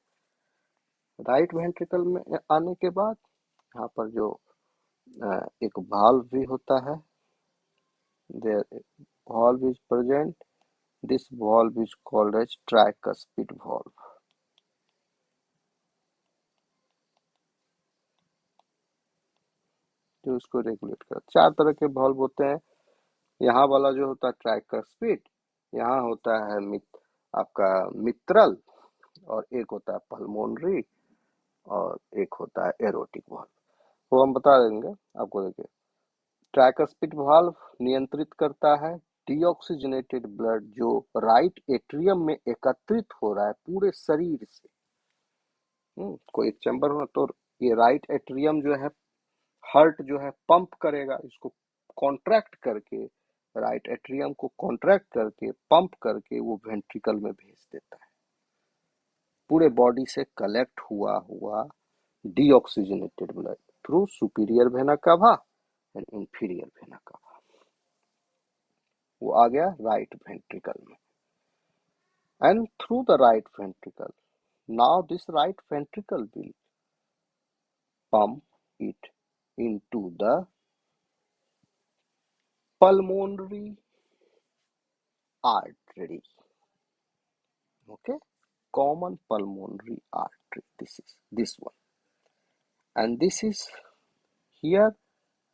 Speaker 1: right ventricle में आने के बाद यहाँ पर जो एक valve भी होता है, there valve is present. This valve is called as tricuspid valve. जो उसको रेगुलेट करता है। चार तरह के valve होते हैं। यहाँ वाला जो होता है ट्राइकस्पिड, यहाँ होता है आपका मित्रल, और एक होता है पल्मोनरी, और एक होता है एरोटिक वाल्व। वो हम बता देंगे आपको। देखिए, ट्राइकस्पिड वाल्व नियंत्रित करता है डीऑक्सीजनेटेड ब्लड जो राइट एट्रियम में एकत्रित हो रहा है पूरे शरीर से। कोई एक चैम्बर हो तो ये राइट एट्रियम जो है, हार्ट जो है पंप करेगा इसको, कॉन्ट्रैक्ट करके, राइट एट्रियम को कॉन्ट्रैक्ट करके पंप करके वो वेंट्रिकल में भेज देता है पूरे बॉडी से कलेक्ट हुआ हुआ deoxygenated blood through superior vena cava and inferior vena cava। वो आ गया राइट वेंट्रिकल में, and through the right ventricle, now this right ventricle will pump it into the pulmonary artery. Okay, common pulmonary artery. This is this one, and this is here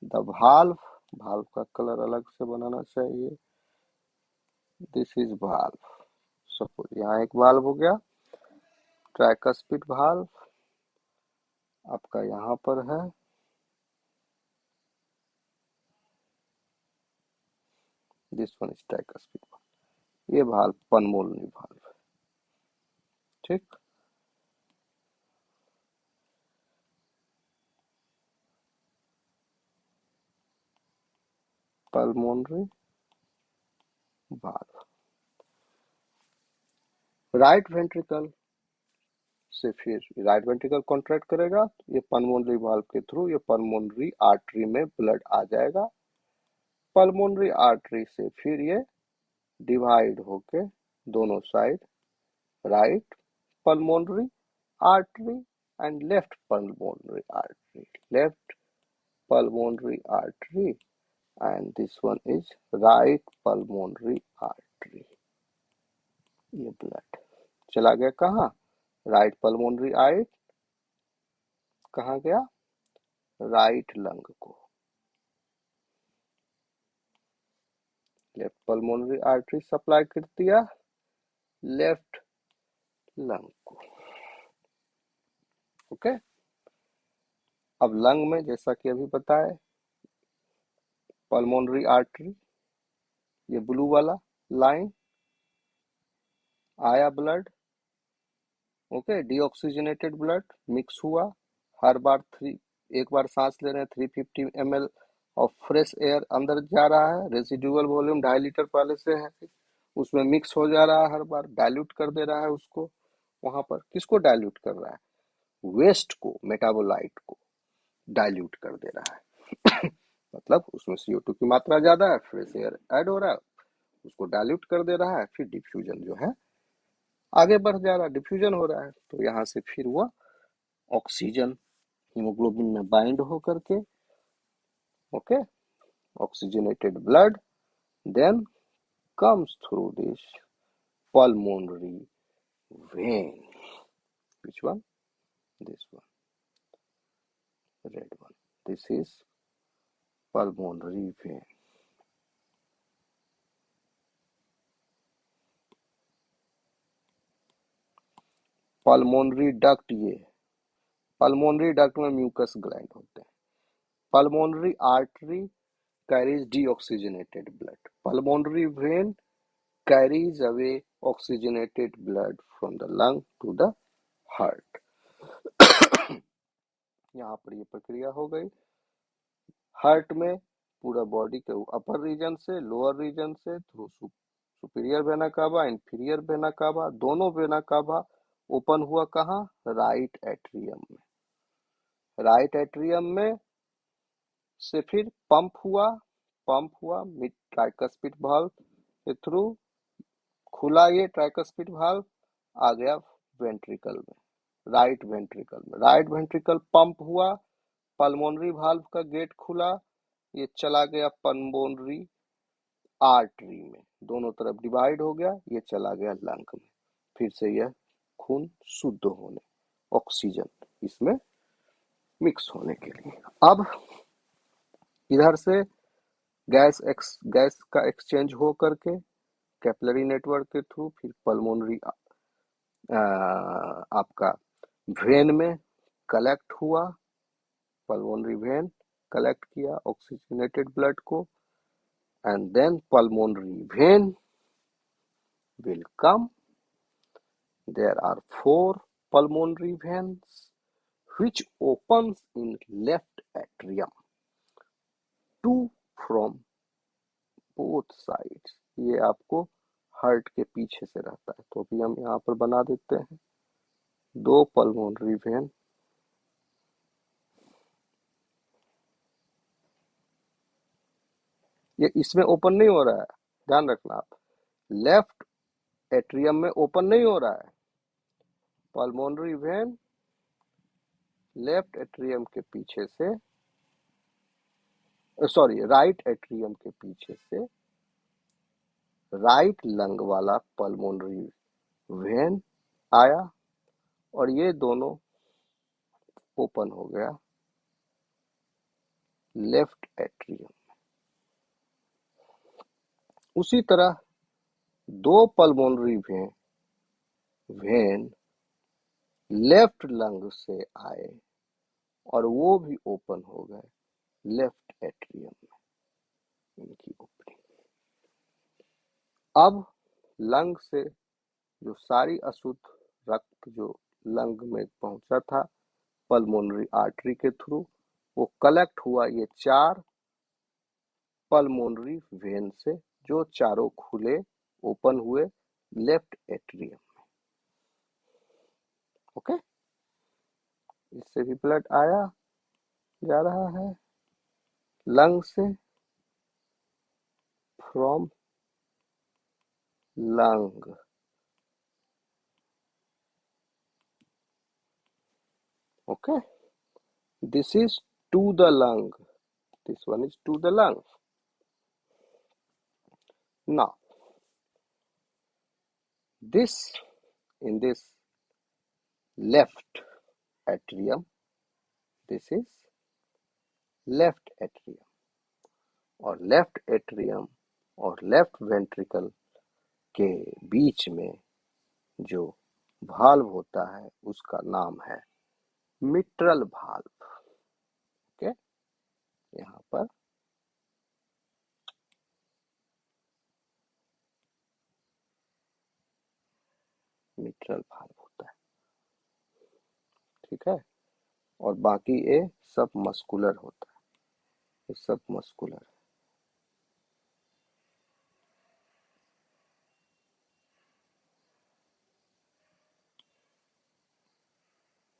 Speaker 1: the valve. valve का colour अलग से बनाना चाहिए। This is valve. Suppose यहाँ एक valve हो गया, tricuspid valve आपका यहाँ पर है। This one is tricuspid valve। ये valve पल्मोनरी valve है। ठीक, पल्मोनरी valve। राइट वेंट्रिकल से फिर राइट वेंट्रिकल कॉन्ट्रैक्ट करेगा, ये पल्मोनरी वाल्व के थ्रू ये पल्मोनरी आर्टरी में ब्लड आ जाएगा। पल्मोनरी आर्टरी से फिर ये डिवाइड होके दोनों side, right pulmonary artery and left pulmonary artery, left pulmonary artery, and this one is right pulmonary artery। ये ब्लड चला गया कहाँ? राइट पल्मोनरी आर्टरी कहाँ गया? राइट लंग को। लेफ्ट पल्मोनरी आर्टरी सप्लाई कर दिया लेफ्ट लंग को। ओके, अब लंग में जैसा कि अभी बताए, पल्मोनरी आर्टरी, ये ब्लू वाला लाइन आया blood, okay, deoxygenated blood mix हुआ, हर बार एक बार सांस ले रहे हैं 350 ml ऑफ फ्रेश एयर अंदर जा रहा है, रेसिडुअल वॉल्यूम 2.5 लीटर पहले से है, उसमें मिक्स हो जा रहा है, हर बार डाइल्यूट कर दे रहा है उसको। वहां पर किसको डाइल्यूट कर रहा है? वेस्ट को, मेटाबोलाइट को डाइल्यूट कर दे रहा है। मतलब उसमें CO2 की मात्रा ज्यादा है, फ्रेश एयर ऐड हो रहा है, उसको डाइल्यूट कर दे रहा है, फिर डिफ्यूजन जो है आगे बढ़ जा रहा है, डिफ्यूजन हो रहा है, तो यहाँ से फिर वह ऑक्सीजन हीमोग्लोबिन में बाइंड हो करके, okay, oxygenated blood then comes through this pulmonary vein. Which one? This one, red one. This is pulmonary vein. Pulmonary duct, ये पल्मोनरी डक्ट में म्यूकस ग्लैंड होते हैं। Pulmonary artery carries deoxygenated blood, pulmonary vein carries away oxygenated blood from the lung to the heart. यहाँ पर ये प्रक्रिया हो गई। हार्ट में पूरा बॉडी के अपर रीजन से लोअर रीजन से through superior vena cava, inferior vena cava, दोनों वेना कावा ओपन हुआ कहाँ? राइट एट्रियम में। राइट एट्रियम में से फिर पंप हुआ मिड ट्राइकस्पिड वाल्व के थ्रू, खुला ये ट्राइकस्पिड वाल्व, आ गया वेंट्रिकल में, राइट वेंट्रिकल में। राइट वेंट्रिकल पंप हुआ, पल्मोनरी वाल्व का गेट खुला, ये चला गया पल्मोनरी आर्टरी में, दोनों तरफ डिवाइड हो गया, ये चला गया लंग में, फिर से यह खून शुद्ध होने, ऑक्सीजन इसमें मिक्स होने के लिए। अब इधर से गैस का एक्सचेंज हो करके कैपिलरी नेटवर्क के थ्रू फिर पल्मोनरी आपका वेन में कलेक्ट हुआ, पल्मोनरी वेन कलेक्ट किया ऑक्सीजनेटेड ब्लड को, and then pulmonary vein will come. There are 4 pulmonary veins which opens in left atrium, 2 from both sides. ये आपको हार्ट के पीछे से रहता है, तो अभी हम यहाँ पर बना देते हैं 2 पल्मोनरी वेन, ये इसमें ओपन नहीं हो रहा है, ध्यान रखना आप, लेफ्ट एट्रियम में ओपन नहीं हो रहा है। पल्मोनरी वेन लेफ्ट एट्रियम के पीछे से, सॉरी, राइट एट्रियम के पीछे से राइट लंग वाला पल्मोनरी वेन आया और ये दोनों ओपन हो गया लेफ्ट एट्रियम। उसी तरह 2 पल्मोनरी वेन लेफ्ट लंग से आए और वो भी ओपन हो गए लेफ्ट एट्रियम में, इनकी ओपनिंग। अब लंग से जो सारी अशुद्ध रक्त जो लंग में पहुंचा था पल्मोनरी आर्टरी के थ्रू, वो कलेक्ट हुआ ये 4 पल्मोनरी वेन से, जो चारों खुले ओपन हुए लेफ्ट एट्रियम में। ओके, इससे भी ब्लड आया जा रहा है लंग से, from lung, okay, this is to the lung, this one is to the lung. Now this, in this left atrium, this is left atrium, और लेफ्ट एट्रियम और लेफ्ट वेंट्रिकल के बीच में जो भाल्व होता है उसका नाम है मिट्रल भाल्व। ओके, यहाँ पर मिट्रल भाल्व होता है। ठीक है, और बाकी ये सब मस्कुलर होता है, ये सब मस्कुलर है।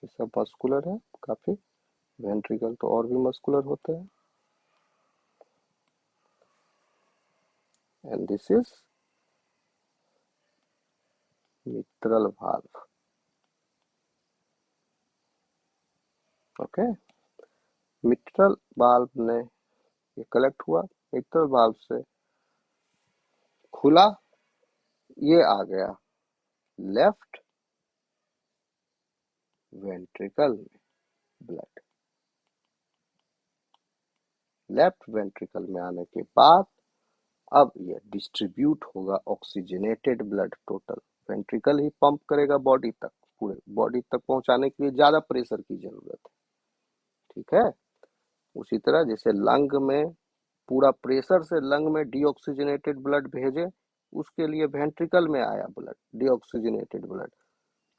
Speaker 1: ये सब मस्कुलर है काफी। वेंट्रिकल तो और भी मस्कुलर होते हैं। And this is mitral valve. Okay, mitral valve ने ये कलेक्ट हुआ, मिट्रल वाल्व से खुला, ये आ गया लेफ्ट वेंट्रिकल में ब्लड। लेफ्ट वेंट्रिकल में आने के बाद अब ये डिस्ट्रीब्यूट होगा ऑक्सीजनेटेड ब्लड। टोटल वेंट्रिकल ही पंप करेगा बॉडी तक, पूरे बॉडी तक पहुंचाने के लिए ज्यादा प्रेशर की जरूरत है, ठीक है। उसी तरह जैसे लंग में पूरा प्रेशर से लंग में डीऑक्सीजनेटेड ब्लड भेजे, उसके लिए वेंट्रिकल में आया ब्लड, डीऑक्सीजनेटेड ब्लड।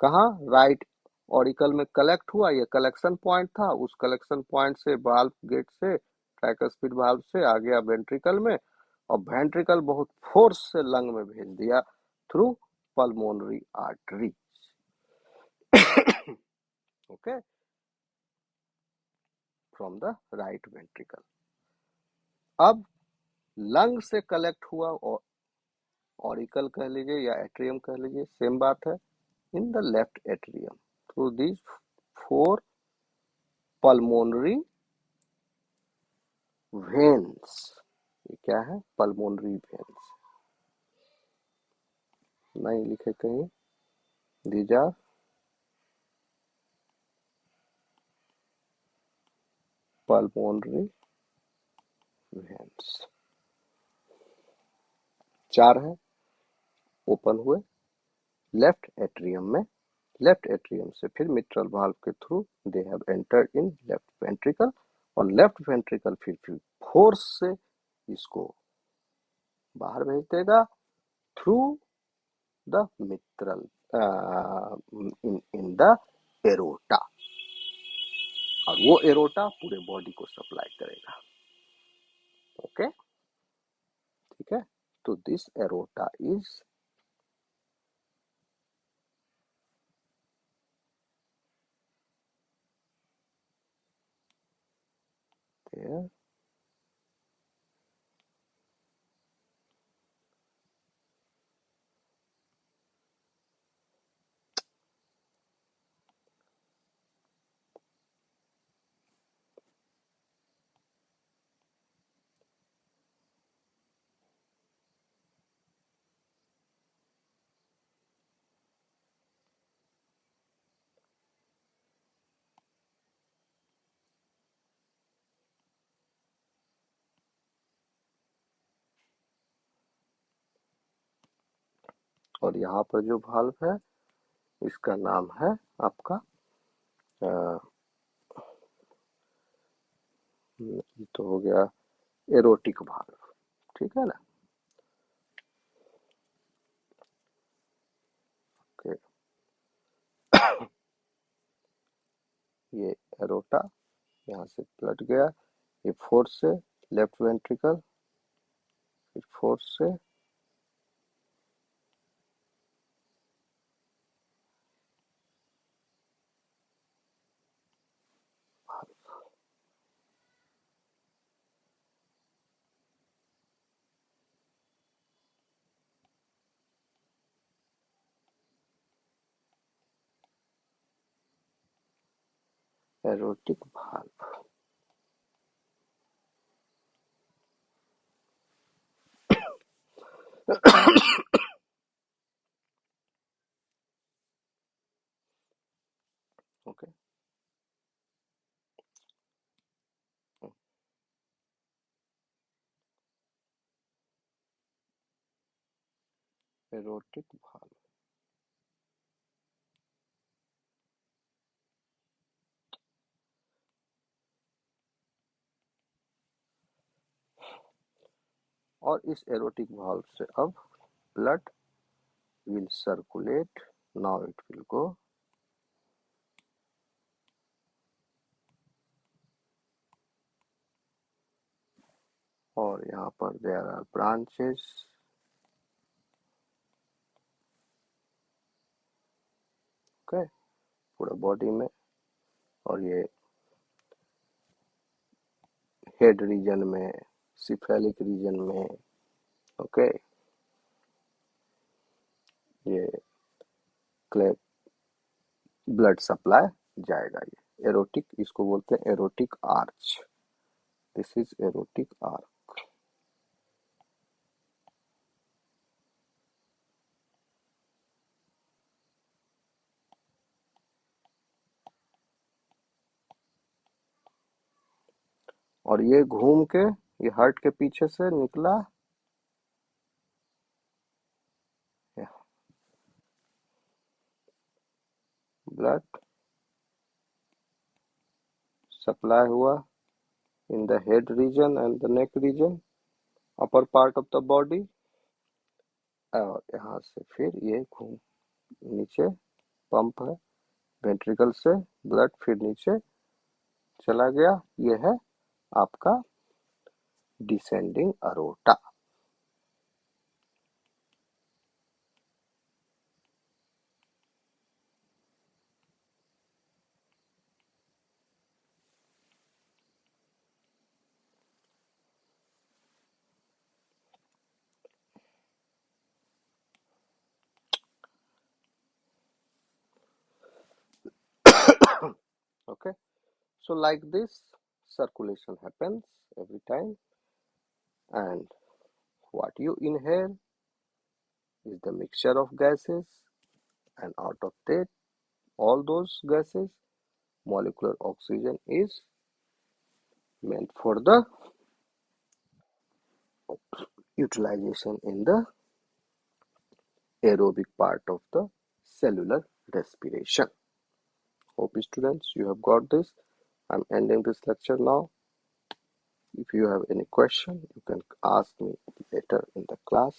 Speaker 1: कहाँ? राइट ऑरिकल में कलेक्ट हुआ, ये कलेक्शन पॉइंट था, उस कलेक्शन पॉइंट से वाल्व गेट से, ट्राइकस्पिड वाल्व से आ गया वेंट्रिकल में, और वेंट्रिकल बहुत फोर्स से लंग में भेज दिया through pulmonary artery. Okay, from the right ventricle. अब लंग से कलेक्ट हुआ, और ऑरिकल कह लीजिए या एट्रियम कह लीजिए, सेम बात है, in the left atrium through these 4 pulmonary veins. ये क्या है? पल्मोनरी वेन्स, नहीं लिखे कहीं। दीज आर पल्मोनरी वेन्स, 4 है, ओपन हुए लेफ्ट एट्रियम में। लेफ्ट एट्रियम से फिर मिट्रल वाल्व के through they have entered in left ventricle, और लेफ्ट वेंट्रिकल फिर फोर्स से इसको बाहर भेज देगा through the mitral in the aorta, और वो एरोटा पूरे बॉडी को सप्लाई करेगा। ओके, ठीक है। तो दिस एरोटा इज देयर, और यहाँ पर जो वाल्व है इसका नाम है आपका ये तो हो गया एरोटिक वाल्व, ठीक है ना। ओके, ये एरोटा, यहाँ से ब्लड गया, ये फोर्स से लेफ्ट वेंट्रिकल, फिर फोर्स से aortic valve. Okay, aortic valve. और इस एरोटिक वाल्व से अब blood will circulate, now it will go और यहाँ पर देयर आर ब्रांचेस, ओके, पूरे बॉडी में। और ये हेड रीजन में, सिफेलिक रीजन में, ओके, ये क्लेप ब्लड सप्लाई जाएगा। ये एरोटिक, इसको बोलते हैं aortic arch. This is aortic arch. और ये घूम के ये हार्ट के पीछे से निकला, ब्लड सप्लाई हुआ in the head region and the neck region, upper part of the body. और यहाँ से फिर ये घूम नीचे पंप है, वेंट्रिकल से ब्लड फिर नीचे चला गया। ये है आपका descending aorta. Okay, so like this circulation happens every time, and what you inhale is the mixture of gases, and out of that all those gases molecular oxygen is meant for the utilization in the aerobic part of the cellular respiration. Hope students you have got this. I'm ending this lecture now. If you have any question, you can ask me later in the class.